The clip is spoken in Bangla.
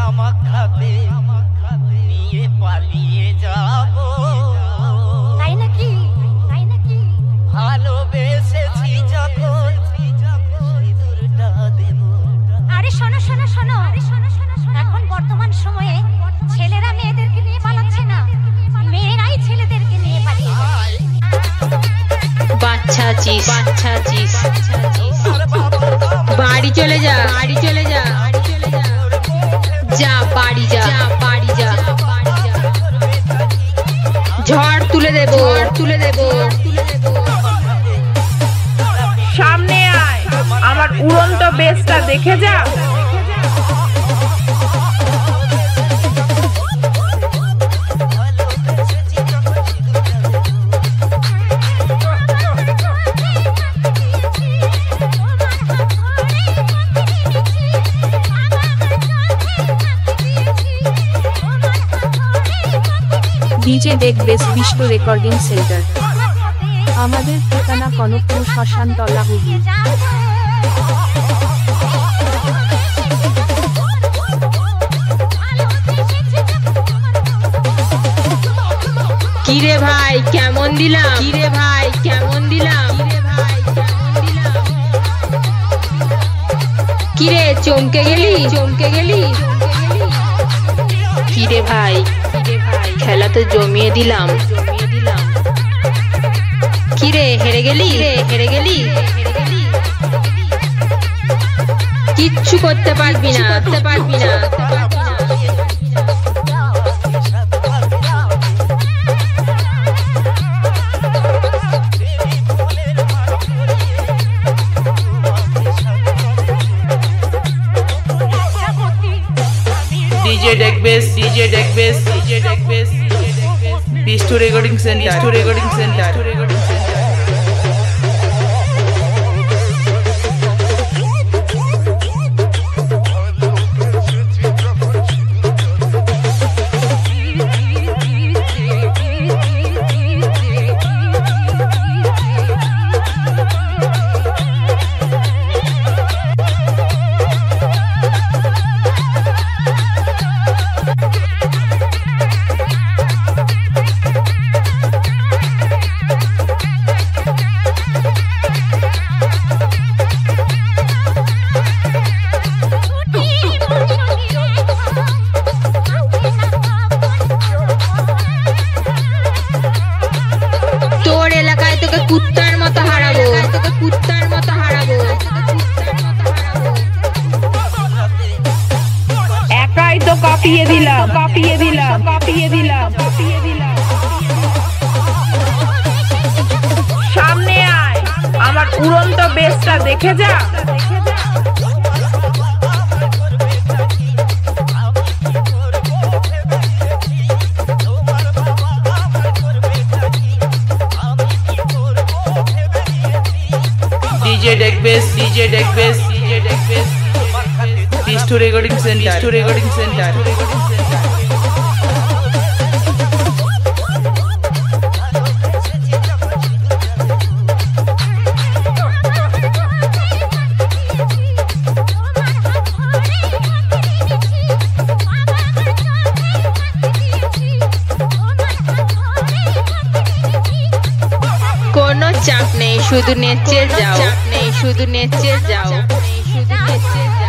আমাকে নিয়ে পালিয়ে যাব। তাই নাকি? তাই নাকি? ভালোবেসেছি যখন সিঁদুরটা দেব। আরে শোনো শোনো শোনো, এখন বর্তমান সময়ে ছেলেরা মেয়েদেরকে নিয়ে পালাচ্ছে না, মেয়েরাই ছেলেদেরকে নিয়ে পালিয়ে বাচ্চাছিস বাচ্চাছিস, বাড়ি চলে যা, বাড়ি চলে যা, যা বাড়ি যা, বাড়ি যা, ঝড় তুলে দেব, ঝড় তুলে দেব। সামনে আয়, আমার উড়ন্ত বেসটা দেখে যা। ডিজে ডেক বেস বিশ্ব রেকর্ডিং সেন্টার। আমাদের ঠিকানা কনকপুর শ্মশানতলা, হুগলি। কিরে ভাই কেমন দিলাম, কিরে ভাই কেমন দিলাম, কিরে চমকে গেলি, চমকে গেলি। কিরে ভাই খেলা তো জমিয়ে দিলাম, কিরে হেরে গেলি, হেরে গেলি, কিচ্ছু করতে পারবি না, করতে পারবি না। DJ deck bass, DJ deck bass, DJ deck bass, Bishtu recording centre, Bishtu recording centre. তোর এলাকায় তোকে কুত্তার মতো হারাবো, তোকে কুত্তার মতো হারাবো। একাই তো কাঁপিয়ে দিলাম, কাঁপিয়ে দিলাম, কাঁপিয়ে দিলাম, কাঁপিয়ে দিলাম। সামনে আয়, আমার উড়ন্ত বেসটা দেখে যা। DJ deck bass, DJ deck bass, DJ deck bass, Bishtu recording centre, Bishtu recording centre. কোনো চাপ নেই, শুধু নেচে যাও, শুধু নেচে যাও, শুধু নেচে যাও।